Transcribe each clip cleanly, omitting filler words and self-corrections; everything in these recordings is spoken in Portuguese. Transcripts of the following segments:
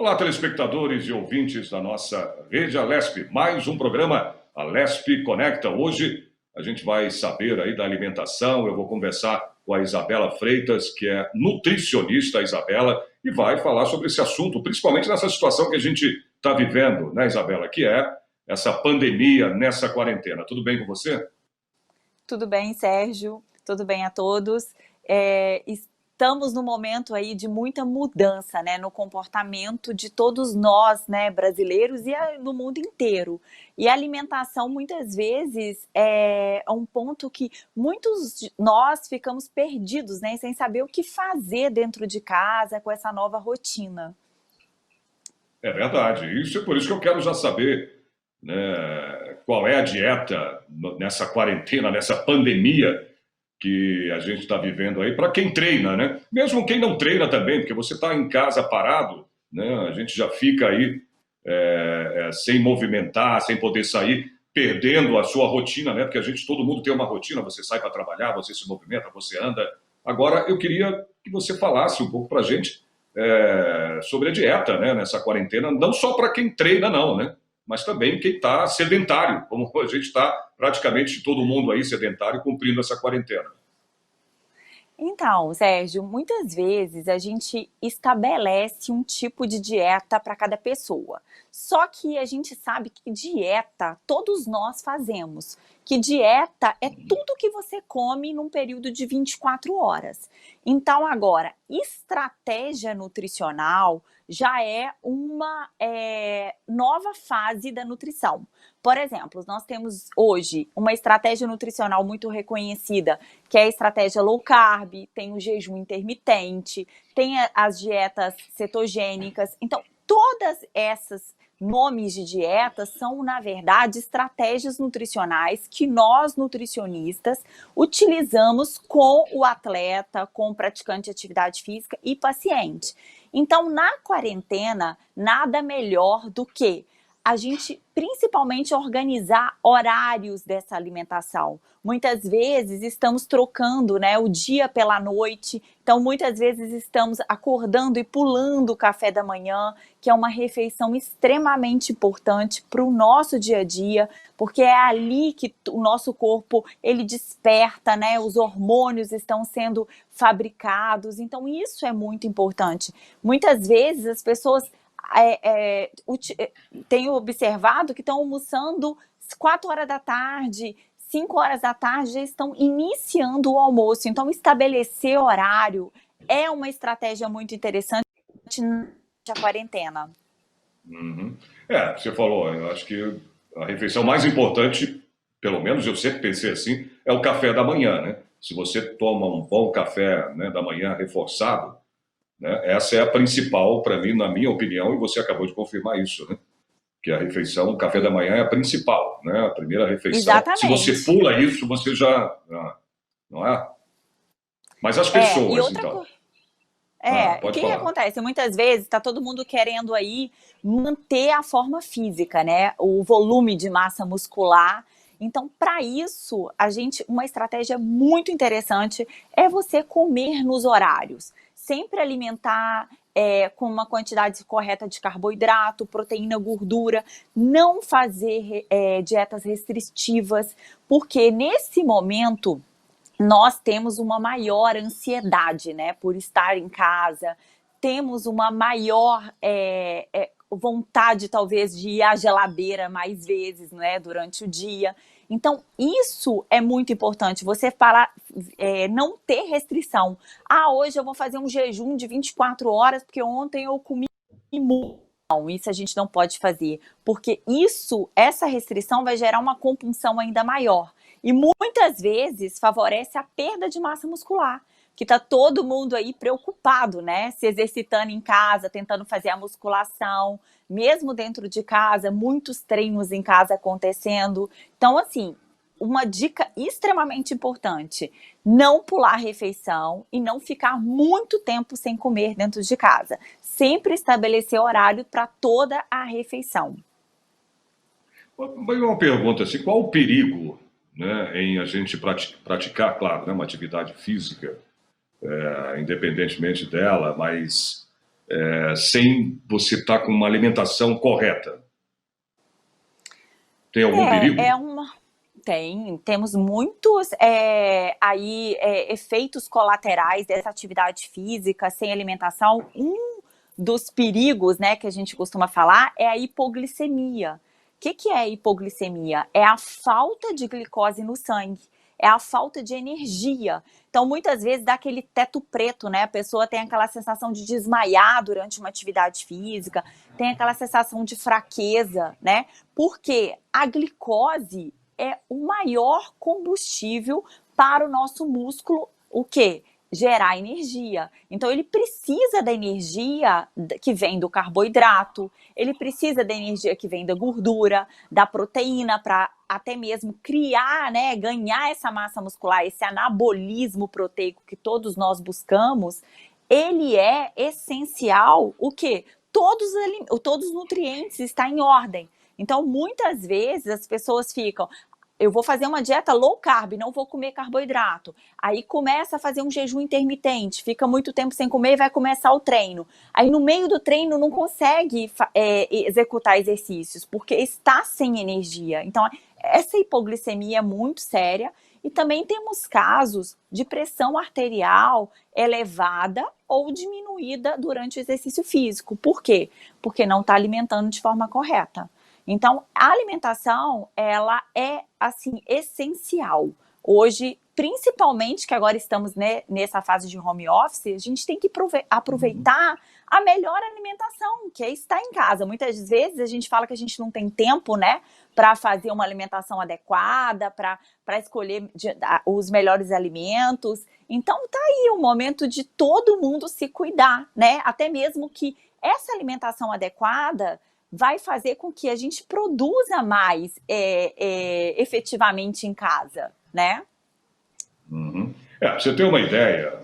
Olá, telespectadores e ouvintes da nossa rede Alesp. Mais um programa Alesp Conecta. Hoje a gente vai saber aí da alimentação. Eu vou conversar com a Isabela Freitas, que é nutricionista, Isabela, e vai falar sobre esse assunto, principalmente nessa situação que a gente está vivendo, né, Isabela, que é essa pandemia nessa quarentena. Tudo bem com você? Tudo bem, Sérgio? Tudo bem a todos? Estamos num momento aí de muita mudança, né, no comportamento de todos nós, né, brasileiros e no mundo inteiro. E a alimentação, muitas vezes, é um ponto que muitos de nós ficamos perdidos, né, sem saber o que fazer dentro de casa com essa nova rotina. É verdade. Isso é por isso que eu quero já saber, né, qual é a dieta nessa quarentena, nessa pandemia que a gente está vivendo aí, para quem treina, né? Mesmo quem não treina também, porque você está em casa parado, né? A gente já fica aí sem movimentar, sem poder sair, perdendo a sua rotina, né? Porque todo mundo tem uma rotina, você sai para trabalhar, você se movimenta, você anda. Agora, eu queria que você falasse um pouco para a gente sobre a dieta, né? Nessa quarentena, não só para quem treina, não, né? Mas também quem está sedentário, como a gente está praticamente todo mundo aí sedentário cumprindo essa quarentena. Então, Sérgio, muitas vezes a gente estabelece um tipo de dieta para cada pessoa. Só que a gente sabe que dieta todos nós fazemos. Que dieta é tudo que você come num período de 24 horas. Então, agora, estratégia nutricional já é uma nova fase da nutrição. Por exemplo, nós temos hoje uma estratégia nutricional muito reconhecida, que é a estratégia low carb, tem o jejum intermitente, tem as dietas cetogênicas. Então, todas essas nomes de dietas são, na verdade, estratégias nutricionais que nós, nutricionistas, utilizamos com o atleta, com o praticante de atividade física e paciente. Então, na quarentena, nada melhor do que a gente principalmente organizar horários dessa alimentação. Muitas vezes estamos trocando, né, o dia pela noite, então muitas vezes estamos acordando e pulando o café da manhã, que é uma refeição extremamente importante para o nosso dia a dia, porque é ali que o nosso corpo ele desperta, né, os hormônios estão sendo fabricados, então isso é muito importante. Muitas vezes as pessoas tenho observado que estão almoçando 4 horas da tarde, 5 horas da tarde, já estão iniciando o almoço. Então, estabelecer horário é uma estratégia muito interessante na quarentena. Uhum. Você falou, eu acho que a refeição mais importante, pelo menos eu sempre pensei assim, é o café da manhã, né? Se você toma um bom café, né, da manhã reforçado, né, essa é a principal para mim, na minha opinião, e você acabou de confirmar isso, né? Que a refeição, o café da manhã é a principal, né? A primeira refeição. Se você Exatamente. pula isso, você já não é? Mas as E pessoas, outra então. coisa. O Pode que falar. acontece? Muitas vezes está todo mundo querendo aí manter a forma física, né? O volume de massa muscular. Então, para isso, uma estratégia muito interessante é você comer nos horários. Sempre alimentar com uma quantidade correta de carboidrato, proteína, gordura. Não fazer dietas restritivas, porque nesse momento nós temos uma maior ansiedade, né, por estar em casa, temos uma maior vontade, talvez, de ir à geladeira mais vezes, né, durante o dia. Então, isso é muito importante, você não ter restrição. Hoje eu vou fazer um jejum de 24 horas, porque ontem eu comi muito. Não, isso a gente não pode fazer, porque essa restrição vai gerar uma compulsão ainda maior. E muitas vezes favorece a perda de massa muscular, que está todo mundo aí preocupado, né? Se exercitando em casa, tentando fazer a musculação, mesmo dentro de casa, muitos treinos em casa acontecendo. Então, assim, uma dica extremamente importante: não pular a refeição e não ficar muito tempo sem comer dentro de casa. Sempre estabelecer horário para toda a refeição. Uma pergunta assim, qual o perigo, né, em a gente praticar, claro, né, uma atividade física, independentemente dela, mas sem você estar com uma alimentação correta? Tem algum perigo? Temos muitos efeitos colaterais dessa atividade física sem alimentação. Um dos perigos, né, que a gente costuma falar é a hipoglicemia. O que é a hipoglicemia? É a falta de glicose no sangue, é a falta de energia. Então, muitas vezes dá aquele teto preto, né? A pessoa tem aquela sensação de desmaiar durante uma atividade física, tem aquela sensação de fraqueza, né? Porque a glicose é o maior combustível para o nosso músculo, o quê? Gerar energia. Então, ele precisa da energia que vem do carboidrato, ele precisa da energia que vem da gordura, da proteína, para até mesmo criar, né, ganhar essa massa muscular, esse anabolismo proteico que todos nós buscamos. Ele é essencial, o quê? Todos os nutrientes estão em ordem. Então, muitas vezes as pessoas ficam, eu vou fazer uma dieta low carb, não vou comer carboidrato. Aí começa a fazer um jejum intermitente, fica muito tempo sem comer e vai começar o treino. Aí no meio do treino não consegue executar exercícios, porque está sem energia. Então, essa hipoglicemia é muito séria. E também temos casos de pressão arterial elevada ou diminuída durante o exercício físico. Por quê? Porque não está alimentando de forma correta. Então, a alimentação, ela é, assim, essencial. Hoje, principalmente que agora estamos, né, nessa fase de home office, a gente tem que aproveitar a melhor alimentação, que é estar em casa. Muitas vezes a gente fala que a gente não tem tempo, né, para fazer uma alimentação adequada, para escolher os melhores alimentos. Então, tá aí o momento de todo mundo se cuidar, né? Até mesmo que essa alimentação adequada vai fazer com que a gente produza mais efetivamente em casa, né? Uhum. Pra você ter uma ideia,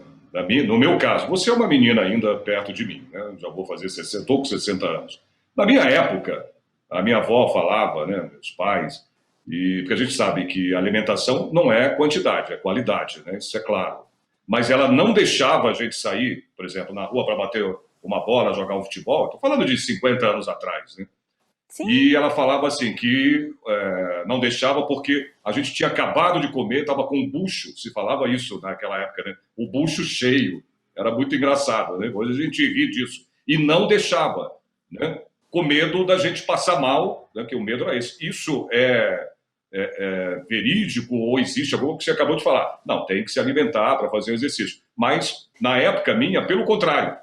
no meu caso, você é uma menina ainda perto de mim, né? Já vou fazer 60, estou com 60 anos. Na minha época, a minha avó falava, né, meus pais, porque a gente sabe que a alimentação não é quantidade, é qualidade, né? Isso é claro. Mas ela não deixava a gente sair, por exemplo, na rua para bater uma bola, jogar um futebol. Estou falando de 50 anos atrás, né? Sim. E ela falava assim que não deixava porque a gente tinha acabado de comer, estava com um bucho, se falava isso naquela época, né? O bucho cheio. Era muito engraçado, né? Hoje a gente ri disso. E não deixava, né? Com medo da gente passar mal, né? Que o medo era esse. Isso é verídico ou existe algo que você acabou de falar? Não, tem que se alimentar para fazer o exercício. Mas, na época minha, pelo contrário.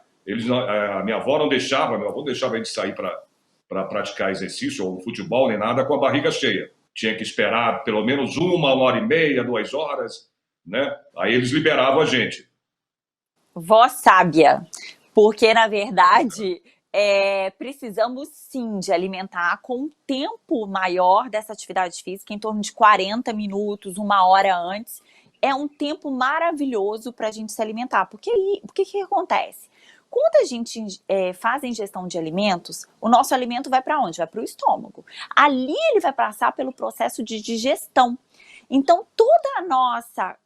A minha avó não deixava, meu avô não deixava a gente sair para praticar exercício ou futebol nem nada com a barriga cheia. Tinha que esperar pelo menos 1 hora e meia, 2 horas, né? Aí eles liberavam a gente. Vó sábia, porque na verdade precisamos sim de alimentar com um tempo maior dessa atividade física, em torno de 40 minutos, 1 hora antes. É um tempo maravilhoso para a gente se alimentar. Porque o que acontece? Quando a gente faz a ingestão de alimentos, o nosso alimento vai para onde? Vai para o estômago. Ali ele vai passar pelo processo de digestão. Então, toda a nossa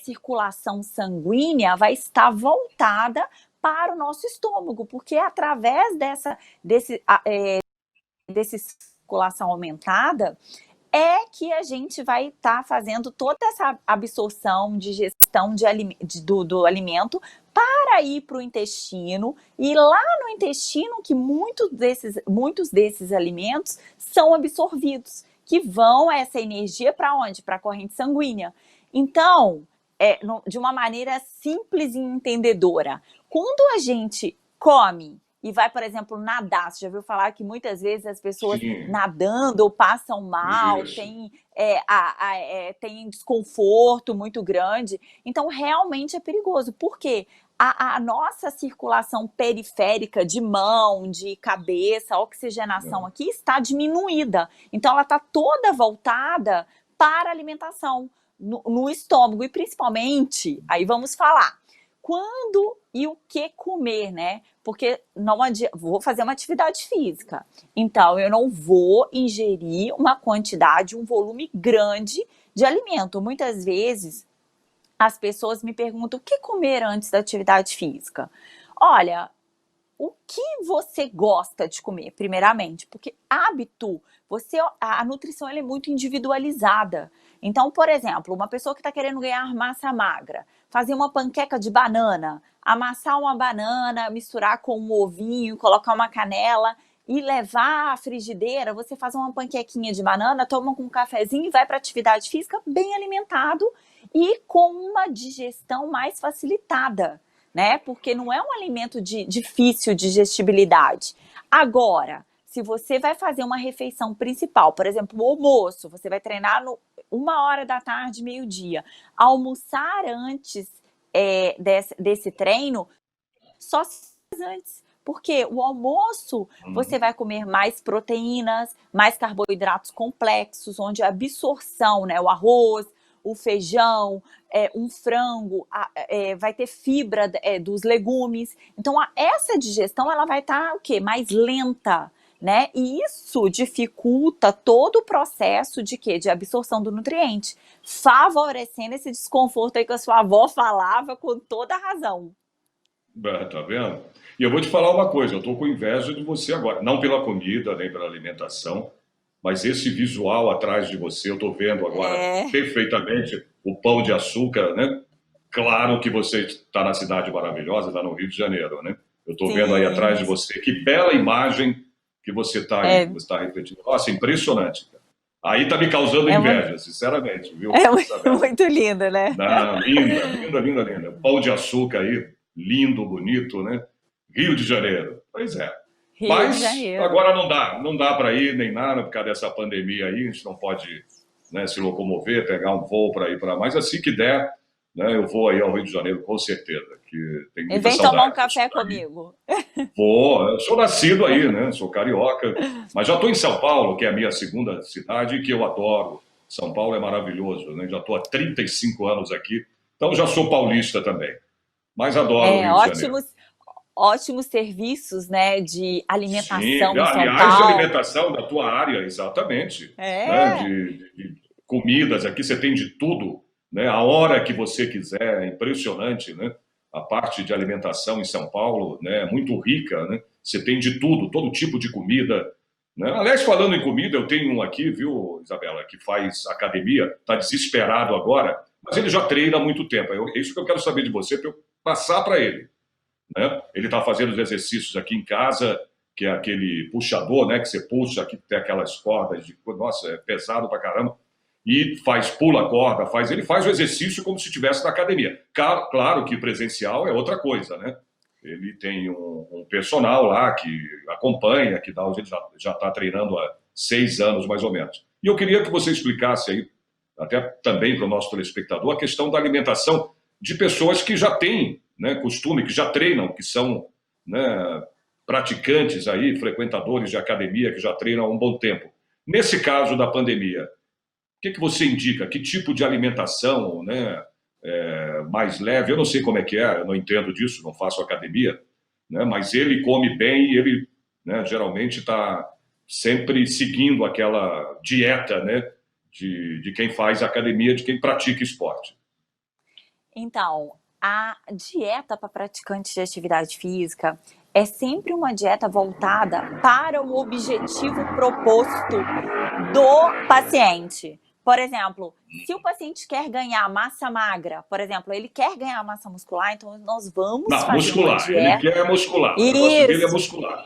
circulação sanguínea vai estar voltada para o nosso estômago, porque é através dessa circulação aumentada que a gente vai estar fazendo toda essa absorção, digestão do alimento para ir para o intestino, e lá no intestino que muitos desses alimentos são absorvidos, que vão essa energia para onde? Para a corrente sanguínea. Então, de uma maneira simples e entendedora, quando a gente come e vai, por exemplo, nadar, você já viu falar que muitas vezes as pessoas nadando ou passam mal, tem desconforto muito grande. Então, realmente é perigoso. Por quê? A nossa circulação periférica de mão, de cabeça, a oxigenação aqui está diminuída. Então, ela está toda voltada para a alimentação no estômago. E principalmente, aí vamos falar, quando e o que comer, né? Porque não vou fazer uma atividade física, então eu não vou ingerir uma quantidade, um volume grande de alimento. Muitas vezes as pessoas me perguntam o que comer antes da atividade física. Olha, o que você gosta de comer, primeiramente, porque hábito, a nutrição ela é muito individualizada. Então, por exemplo, uma pessoa que está querendo ganhar massa magra, fazer uma panqueca de banana, amassar uma banana, misturar com um ovinho, colocar uma canela e levar à frigideira, você faz uma panquequinha de banana, toma com um cafezinho e vai para atividade física bem alimentado e com uma digestão mais facilitada, né? Porque não é um alimento de difícil digestibilidade. Agora, se você vai fazer uma refeição principal, por exemplo, o almoço, você vai treinar 1 hora da tarde, meio-dia, almoçar antes desse treino, só se faz antes. Porque o almoço, você vai comer mais proteínas, mais carboidratos complexos, onde a absorção, né, o arroz, o feijão, um frango, vai ter fibra dos legumes. Então, essa digestão ela vai estar o quê? Mais lenta, né? E isso dificulta todo o processo de quê? De absorção do nutriente, favorecendo esse desconforto aí que a sua avó falava com toda a razão. Tá vendo? E eu vou te falar uma coisa, eu tô com inveja de você agora, não pela comida, nem pela alimentação, mas esse visual atrás de você, eu tô vendo agora perfeitamente o pão de açúcar, né? Claro que você está na cidade maravilhosa, está no Rio de Janeiro, né? Eu tô vendo aí atrás de você, que bela imagem que você está aí, que você está refletindo. Nossa, impressionante. Aí tá me causando inveja, sinceramente, viu? É muito lindo, né? Não, linda, linda, linda, linda. Pão de açúcar aí, lindo, bonito, né? Rio de Janeiro. Pois é. Rio Mas de Janeiro. agora não dá para ir nem nada por causa dessa pandemia aí, a gente não pode, né, se locomover, pegar um voo para ir para mais. Assim que der, né, eu vou aí ao Rio de Janeiro, com certeza. Que tem muita e vem saudade tomar um café comigo. Vou, eu sou nascido aí, né? Sou carioca, mas já estou em São Paulo, que é a minha segunda cidade, que eu adoro. São Paulo é maravilhoso, né? Já estou há 35 anos aqui, então já sou paulista também. Mas adoro o Rio de Janeiro. Ótimos serviços, né, de alimentação Sim, em São aliás, de Paulo. alimentação da tua área, exatamente. Né? De comidas, aqui você tem de tudo, né? A hora que você quiser, é impressionante, né? A parte de alimentação em São Paulo, né, é muito rica, né? Você tem de tudo, todo tipo de comida. Né? Aliás, falando em comida, eu tenho um aqui, viu, Isabela, que faz academia, está desesperado agora, mas ele já treina há muito tempo. É isso que eu quero saber de você, para eu passar para ele. Né? Ele está fazendo os exercícios aqui em casa, que é aquele puxador, né, que você puxa, aqui tem aquelas cordas, nossa, é pesado pra caramba, e pula a corda, ele faz o exercício como se estivesse na academia. Claro que presencial é outra coisa, né? Ele tem um personal lá que acompanha, que ele já está treinando há 6 anos, mais ou menos. E eu queria que você explicasse aí, até também para o nosso telespectador, a questão da alimentação de pessoas que já têm, né, costume, que já treinam, que são, né, praticantes aí, frequentadores de academia, que já treinam há um bom tempo. Nesse caso da pandemia, o que você indica? Que tipo de alimentação, né, mais leve? Eu não sei como é que é, eu não entendo disso, não faço academia, né, mas ele come bem e ele, né, geralmente está sempre seguindo aquela dieta, né, de quem faz academia, de quem pratica esporte. Então, a dieta para praticantes de atividade física é sempre uma dieta voltada para o objetivo proposto do paciente. Por exemplo, se o paciente quer ganhar massa magra, por exemplo, ele quer ganhar massa muscular, então nós vamos fazer muscular. uma dieta. Ele quer muscular. O negócio dele é muscular.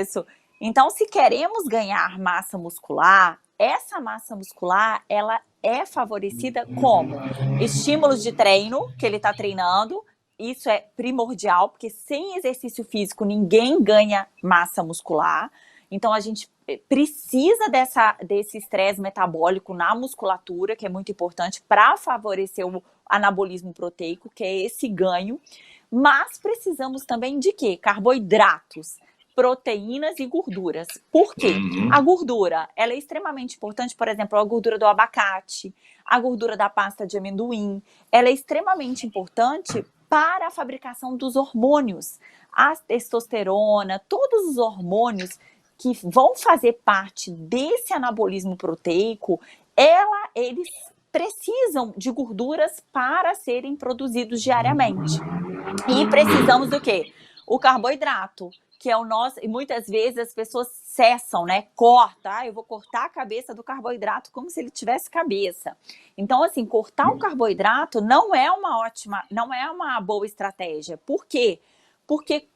Isso. Então, se queremos ganhar massa muscular, essa massa muscular, ela é favorecida como estímulos de treino, que ele está treinando. Isso é primordial, porque sem exercício físico ninguém ganha massa muscular. Então, a gente precisa desse estresse metabólico na musculatura, que é muito importante para favorecer o anabolismo proteico, que é esse ganho. Mas precisamos também de quê? Carboidratos, proteínas e gorduras. Por quê? A gordura, ela é extremamente importante, por exemplo, a gordura do abacate, a gordura da pasta de amendoim, ela é extremamente importante para a fabricação dos hormônios, a testosterona, todos os hormônios que vão fazer parte desse anabolismo proteico, eles precisam de gorduras para serem produzidos diariamente. E precisamos do quê? o carboidrato, que é o nosso, e muitas vezes as pessoas cessam, né? Corta, eu vou cortar a cabeça do carboidrato como se ele tivesse cabeça. Então, assim, cortar o carboidrato não é uma boa estratégia. Por quê? Porque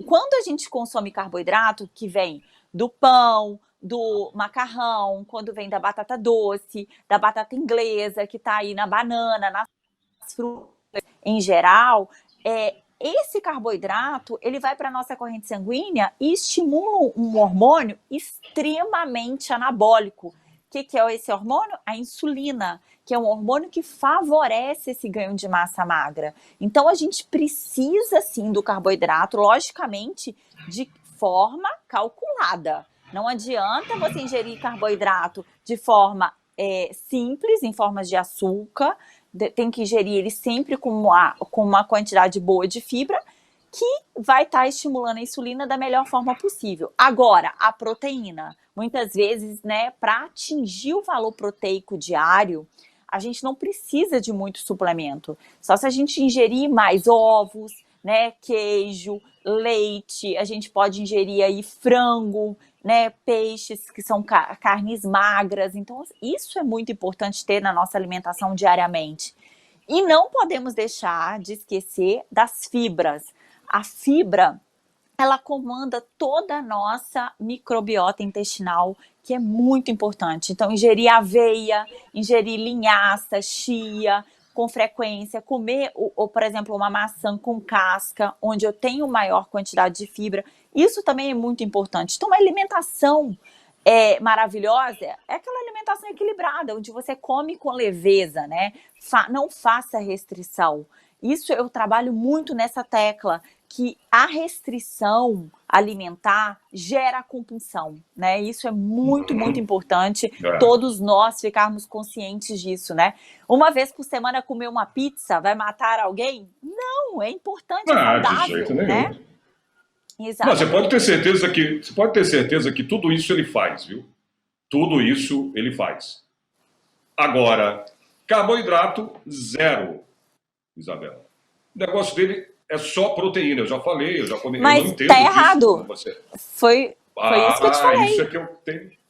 quando a gente consome carboidrato que vem do pão, do macarrão, quando vem da batata doce, da batata inglesa, que está aí na banana, nas frutas em geral, esse carboidrato ele vai para a nossa corrente sanguínea e estimula um hormônio extremamente anabólico. O que é esse hormônio? A insulina, que é um hormônio que favorece esse ganho de massa magra. Então a gente precisa sim do carboidrato, logicamente, de forma calculada. Não adianta você ingerir carboidrato de forma simples, em formas de açúcar, tem que ingerir ele sempre com uma quantidade boa de fibra, que vai estar estimulando a insulina da melhor forma possível. Agora, a proteína, muitas vezes, né, para atingir o valor proteico diário, a gente não precisa de muito suplemento. Só se a gente ingerir mais ovos, né, queijo, leite, a gente pode ingerir aí frango, né, peixes que são carnes magras. Então, isso é muito importante ter na nossa alimentação diariamente. E não podemos deixar de esquecer das fibras. A fibra, ela comanda toda a nossa microbiota intestinal, que é muito importante. Então, ingerir aveia, ingerir linhaça, chia, com frequência, comer, ou, por exemplo, uma maçã com casca, onde eu tenho maior quantidade de fibra, isso também é muito importante. Então, uma alimentação maravilhosa é aquela alimentação equilibrada, onde você come com leveza, né? Não faça restrição. Isso eu trabalho muito nessa tecla, que a restrição alimentar gera compulsão, né? Isso é muito, muito importante, todos nós ficarmos conscientes disso, né? Uma vez por semana comer uma pizza vai matar alguém? Não, é importante, é saudável, de jeito nenhum. Né? Não, você pode ter certeza que tudo isso ele faz, viu? Tudo isso ele faz. Agora, carboidrato, zero, Isabela. O negócio dele é só proteína. Eu já falei, eu não entendo tá errado. Disso, você. Foi isso que eu te falei. Isso é que eu tenho.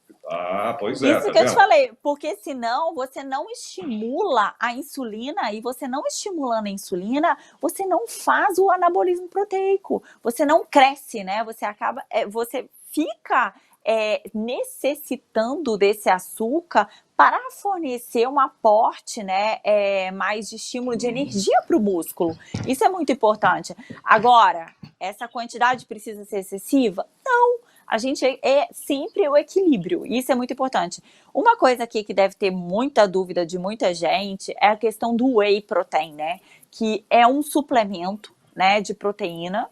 Pois é. Isso que eu te falei, porque senão você não estimula a insulina, e você não estimulando a insulina, você não faz o anabolismo proteico, você não cresce, né? Você fica necessitando desse açúcar para fornecer um aporte, né, mais de estímulo de energia para o músculo. Isso é muito importante. Agora, essa quantidade precisa ser excessiva? Não. A gente sempre o equilíbrio, isso é muito importante. Uma coisa aqui que deve ter muita dúvida de muita gente é a questão do whey protein, né? Que é um suplemento, né, de proteína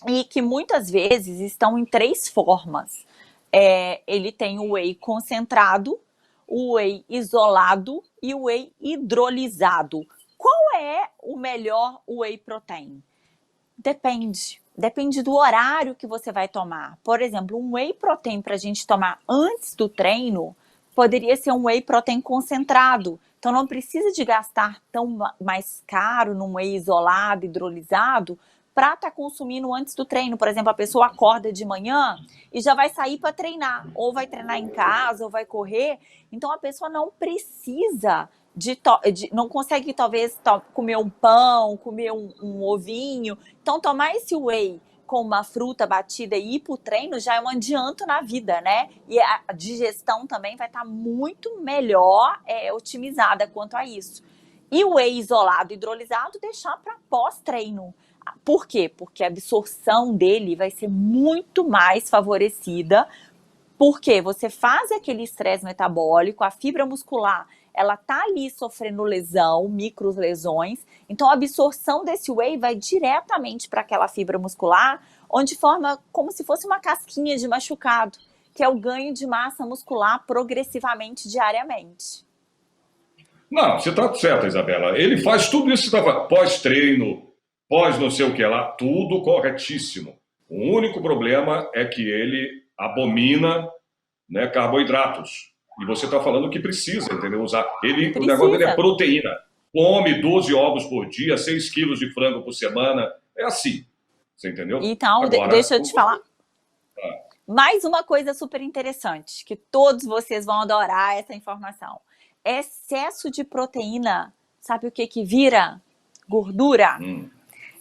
e que muitas vezes estão em 3 formas. Ele tem o whey concentrado, o whey isolado e o whey hidrolisado. Qual é o melhor whey protein? Depende do horário que você vai tomar. Por exemplo, um whey protein para a gente tomar antes do treino poderia ser um whey protein concentrado. Então não precisa de gastar tão mais caro num whey isolado, hidrolisado, para estar consumindo antes do treino. Por exemplo, a pessoa acorda de manhã e já vai sair para treinar, ou vai treinar em casa, ou vai correr. Então a pessoa não precisa não consegue talvez comer um pão, comer um ovinho. Então tomar esse whey com uma fruta batida e ir para o treino já é um adianto na vida, né? E a digestão também vai estar muito melhor otimizada quanto a isso. E o whey isolado, hidrolisado, deixar para pós-treino. Por quê? Porque a absorção dele vai ser muito mais favorecida, porque você faz aquele estresse metabólico, a fibra muscular, ela tá ali sofrendo lesão, micro lesões, então a absorção desse whey vai diretamente para aquela fibra muscular, onde forma como se fosse uma casquinha de machucado, que é o ganho de massa muscular progressivamente, diariamente. Não, você está certa, Isabela. Ele faz tudo isso pós-treino, pós não sei o que lá, tudo corretíssimo. O único problema é que ele abomina, né, carboidratos. E você está falando que precisa, entendeu? Usar. O negócio dele é proteína. Come 12 ovos por dia, 6 quilos de frango por semana. É assim. Você entendeu? Então, Agora, deixa eu te falar mais uma coisa super interessante, que todos vocês vão adorar essa informação. Excesso de proteína, sabe o que que vira? Gordura. hum,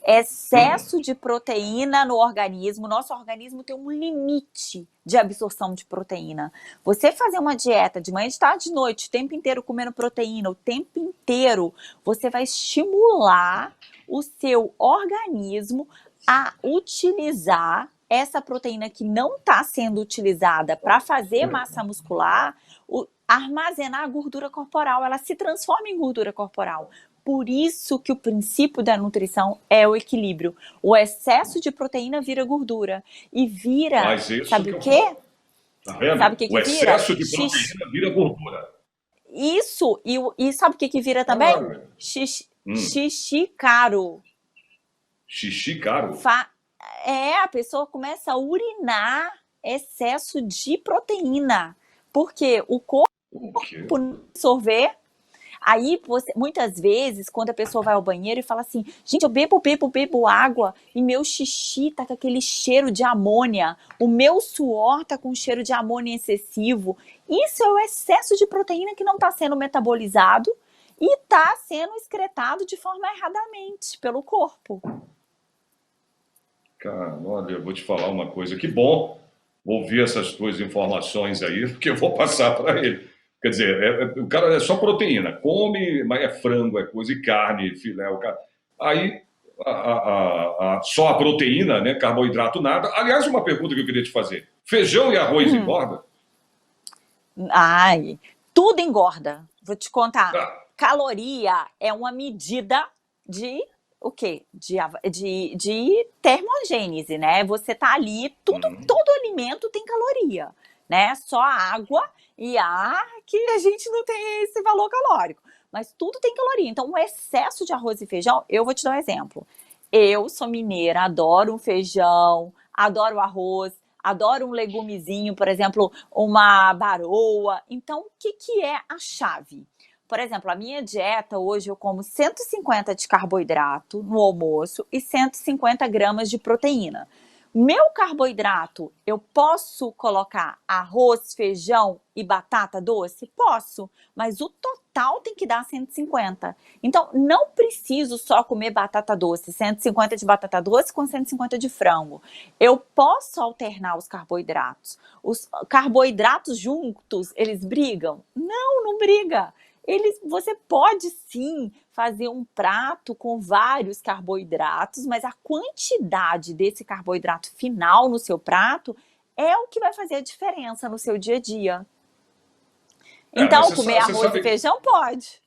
Excesso de proteína no organismo, nosso organismo tem um limite de absorção de proteína. Você fazer uma dieta de manhã, de tarde, de noite, o tempo inteiro comendo proteína, o tempo inteiro, você vai estimular o seu organismo a utilizar essa proteína que não está sendo utilizada para fazer massa muscular, armazenar a gordura corporal, ela se transforma em gordura corporal. Por isso que o princípio da nutrição é o equilíbrio. O excesso de proteína vira gordura. E vira, mas isso sabe que o eu quê? falo. Tá vendo? Sabe o que O que vira? excesso de proteína vira gordura. Isso, e sabe o que que vira também? Ah, hum, Xixi caro. xixi caro? A pessoa começa a urinar excesso de proteína. Porque o corpo O quê? absorver. Aí, muitas vezes, quando a pessoa vai ao banheiro e fala assim, gente, eu bebo água e meu xixi tá com aquele cheiro de amônia, o meu suor tá com cheiro de amônia excessivo. Isso é o excesso de proteína que não está sendo metabolizado e está sendo excretado de forma erradamente pelo corpo. Cara, olha, eu vou te falar uma coisa. Que bom ouvir essas tuas informações aí, porque eu vou passar para ele. Quer dizer, o cara é só proteína, come, mas é frango, é coisa, e carne, filé, o cara. Aí, só a proteína, né? Carboidrato, nada. Aliás, uma pergunta que eu queria te fazer: feijão e arroz engorda? Ai, tudo engorda. Vou te contar. Ah, Caloria é uma medida de o quê? De termogênese, né? Você tá ali, todo alimento tem caloria, né? Só a água e ar que a gente não tem esse valor calórico. Mas tudo tem caloria. Então, o excesso de arroz e feijão, eu vou te dar um exemplo. Eu sou mineira, adoro um feijão, adoro arroz, adoro um legumezinho, por exemplo, uma baroa. Então, o que que é a chave? Por exemplo, a minha dieta hoje eu como 150 de carboidrato no almoço e 150 gramas de proteína. Meu carboidrato, eu posso colocar arroz, feijão e batata doce? Posso, mas o total tem que dar 150. Então, não preciso só comer batata doce, 150 de batata doce com 150 de frango. Eu posso alternar os carboidratos. Os carboidratos juntos, eles brigam? Não, não briga. Você pode sim fazer um prato com vários carboidratos, mas a quantidade desse carboidrato final no seu prato é o que vai fazer a diferença no seu dia a dia. mas Então, comer você arroz e sabe. feijão pode.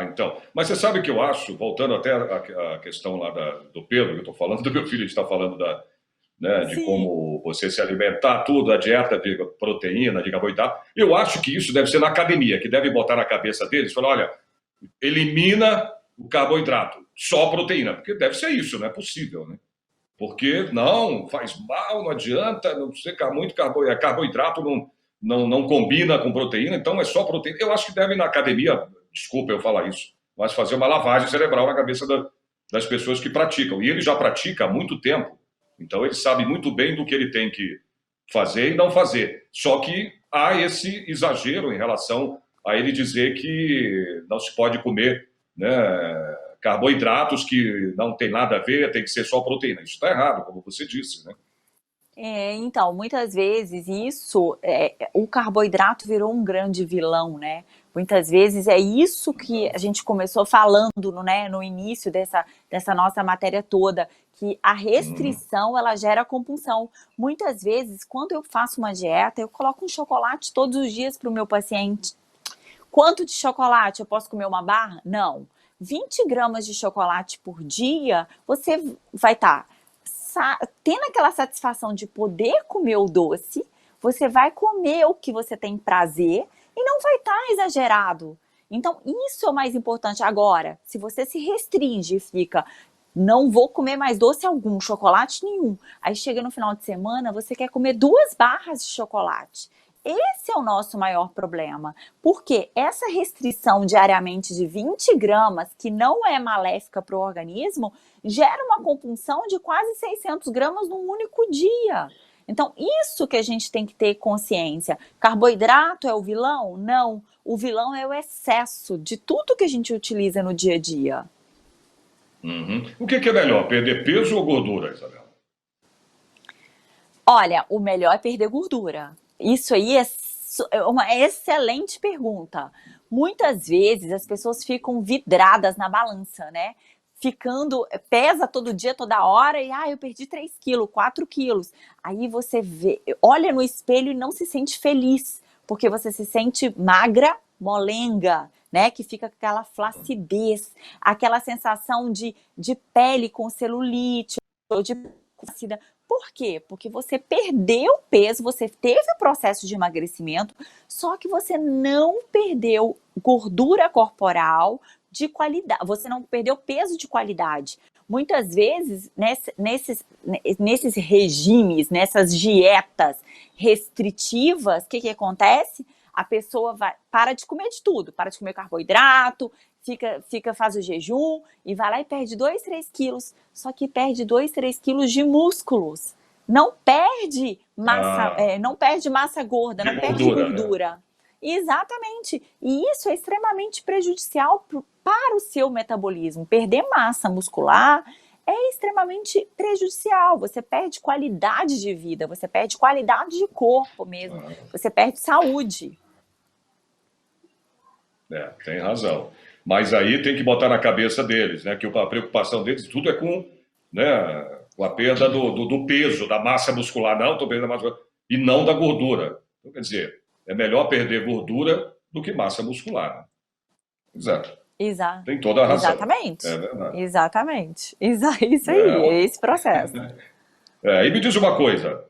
Então. Mas você sabe que eu acho, voltando até a questão lá do Pedro, que eu estou falando, do meu filho, a gente está falando né, de Sim. como você se alimentar, tudo, a dieta de proteína, de carboidrato. Eu acho que isso deve ser na academia, que deve botar na cabeça deles, falar, olha, elimina o carboidrato, só proteína, porque deve ser isso, não é possível, né? Porque não, faz mal, não adianta, não sei, muito carboidrato não combina com proteína, então é só proteína. Eu acho que deve na academia, desculpa eu falar isso, mas fazer uma lavagem cerebral na cabeça das pessoas que praticam. E ele já pratica há muito tempo, então ele sabe muito bem do que ele tem que fazer e não fazer. Só que há esse exagero em relação a ele dizer que não se pode comer, né, carboidratos que não tem nada a ver, tem que ser só proteína. Isso está errado, como você disse, né? Então, muitas vezes o carboidrato virou um grande vilão, né? Muitas vezes é isso que a gente começou falando, né, no início dessa nossa matéria toda, que a restrição, ela gera compulsão. Muitas vezes, quando eu faço uma dieta, eu coloco um chocolate todos os dias para o meu paciente. Quanto de chocolate? Eu posso comer uma barra? Não. 20 gramas de chocolate por dia, você vai estar tendo aquela satisfação de poder comer o doce, você vai comer o que você tem prazer e não vai estar exagerado. Então, isso é o mais importante. Agora, se você se restringe e fica, não vou comer mais doce algum, chocolate nenhum, aí chega no final de semana, você quer comer 2 barras de chocolate. esse é o nosso maior problema, porque essa restrição diariamente de 20 gramas, que não é maléfica para o organismo, gera uma compulsão de quase 600 gramas num único dia. Então, isso que a gente tem que ter consciência. Carboidrato é o vilão? Não. O vilão é o excesso de tudo que a gente utiliza no dia a dia. O que é melhor, perder peso ou gordura, Isabela? Olha, o melhor é perder gordura. Isso aí é uma excelente pergunta. Muitas vezes as pessoas ficam vidradas na balança, né? Pesa todo dia, toda hora, e eu perdi 3 quilos, 4 quilos. Aí você olha no espelho e não se sente feliz, porque você se sente magra, molenga, né? Que fica com aquela flacidez, aquela sensação de pele com celulite, ou de ácida. Por quê? Porque você perdeu peso, você teve o processo de emagrecimento, só que você não perdeu gordura corporal de qualidade, você não perdeu peso de qualidade. Muitas vezes, nesses regimes, nessas dietas restritivas, o que acontece? A pessoa para de comer de tudo, para de comer carboidrato, faz o jejum e vai lá e perde 2, 3 quilos. Só que perde 2, 3 quilos de músculos. Não perde massa, não perde massa gorda, não perde gordura. Né? Exatamente. E isso é extremamente prejudicial para o seu metabolismo. Perder massa muscular é extremamente prejudicial. Você perde qualidade de vida, você perde qualidade de corpo mesmo, você perde saúde. Tem razão. Mas aí tem que botar na cabeça deles, né? Que a preocupação deles tudo é com, né, com a perda do peso, da massa muscular. Não, estou perdendo a massa muscular. E não da gordura. Então, quer dizer, é melhor perder gordura do que massa muscular. Exato. Tem toda a razão. Exatamente. É verdade. Exatamente. Isso aí, é esse processo. E me diz uma coisa.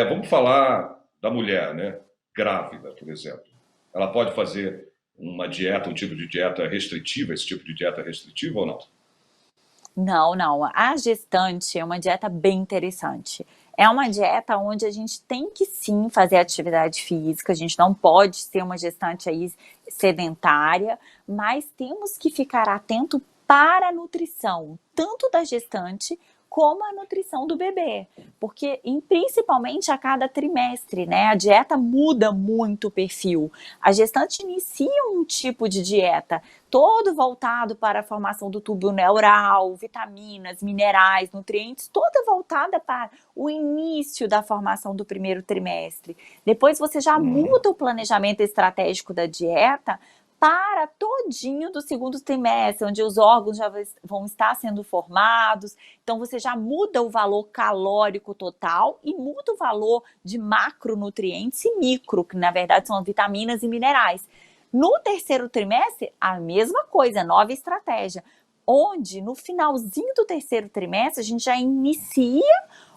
Vamos falar da mulher, né? Grávida, por exemplo. Ela pode fazer uma dieta, um tipo de dieta restritiva, esse tipo de dieta restritiva ou não? Não. A gestante é uma dieta bem interessante. É uma dieta onde a gente tem que sim fazer atividade física, a gente não pode ser uma gestante aí sedentária, mas temos que ficar atento para a nutrição, tanto da gestante como a nutrição do bebê, porque principalmente a cada trimestre, né? A dieta muda muito o perfil. A gestante inicia um tipo de dieta todo voltado para a formação do tubo neural, vitaminas, minerais, nutrientes, toda voltada para o início da formação do primeiro trimestre. Depois você já muda o planejamento estratégico da dieta para todinho do segundo trimestre, onde os órgãos já vão estar sendo formados, então você já muda o valor calórico total e muda o valor de macronutrientes e micro, que na verdade são vitaminas e minerais. No terceiro trimestre, a mesma coisa, nova estratégia, onde no finalzinho do terceiro trimestre a gente já inicia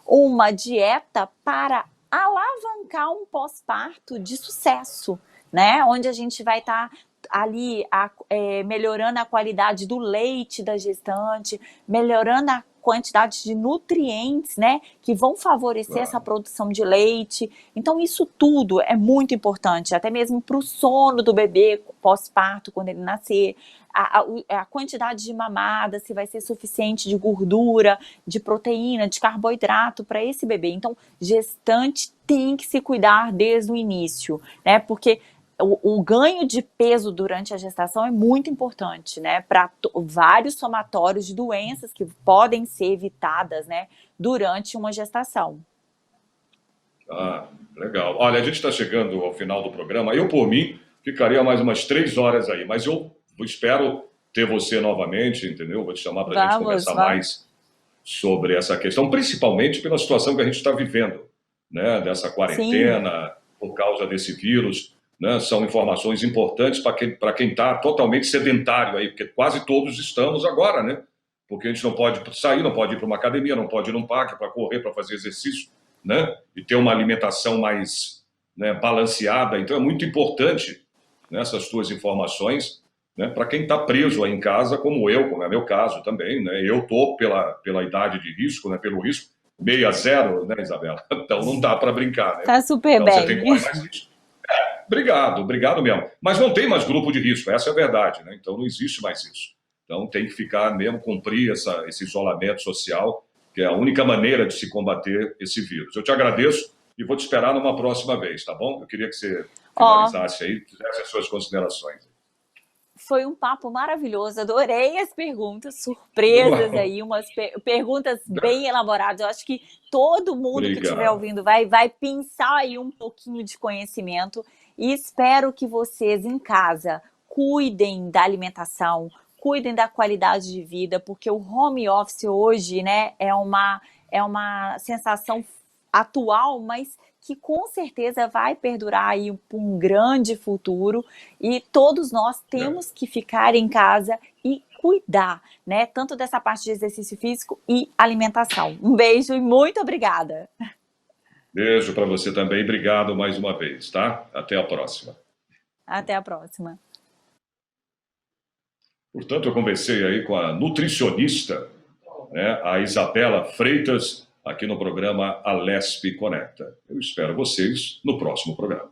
uma dieta para alavancar um pós-parto de sucesso, né? Onde a gente vai estar ali melhorando a qualidade do leite da gestante, melhorando a quantidade de nutrientes, né, que vão favorecer essa produção de leite. Então isso tudo é muito importante, até mesmo para o sono do bebê pós-parto, quando ele nascer, a quantidade de mamada, se vai ser suficiente de gordura, de proteína, de carboidrato para esse bebê. Então, gestante tem que se cuidar desde o início, né, porque o ganho de peso durante a gestação é muito importante, né, para vários somatórios de doenças que podem ser evitadas, né, durante uma gestação. Legal. Olha, a gente está chegando ao final do programa. Eu, por mim, ficaria mais umas 3 horas aí, mas eu espero ter você novamente, entendeu? Vou te chamar para a gente conversar mais sobre essa questão, principalmente pela situação que a gente está vivendo, né, dessa quarentena, por causa desse vírus. Né, são informações importantes para quem está totalmente sedentário aí, porque quase todos estamos agora, né? Porque a gente não pode sair, não pode ir para uma academia, não pode ir num parque para correr, para fazer exercício, né? E ter uma alimentação mais, né, balanceada. Então é muito importante, né, essas tuas informações, né, para quem está preso aí em casa, como é meu caso também, né? Eu estou pela idade de risco, né, pelo risco 6 a 0, né, Isabela? Então não dá para brincar, né? Tá super então, bem. Você tem que correr mais risco. obrigado mesmo. Mas não tem mais grupo de risco, essa é a verdade, né? Então não existe mais isso. Então tem que ficar mesmo, cumprir esse isolamento social, que é a única maneira de se combater esse vírus. Eu te agradeço e vou te esperar numa próxima vez, tá bom? Eu queria que você finalizasse aí, fizesse as suas considerações. Foi um papo maravilhoso, adorei as perguntas, surpresas aí, umas perguntas bem elaboradas. Eu acho que todo mundo que estiver ouvindo vai pensar aí um pouquinho de conhecimento e espero que vocês em casa cuidem da alimentação, cuidem da qualidade de vida, porque o home office hoje, né, é uma sensação atual, mas que com certeza vai perdurar aí por um grande futuro e todos nós temos que ficar em casa e cuidar, né, tanto dessa parte de exercício físico e alimentação. Um beijo e muito obrigada. Beijo para você também, obrigado mais uma vez, tá? Até a próxima. Até a próxima. Portanto, eu conversei aí com a nutricionista, né, a Isabela Freitas, aqui no programa Alesp Conecta. Eu espero vocês no próximo programa.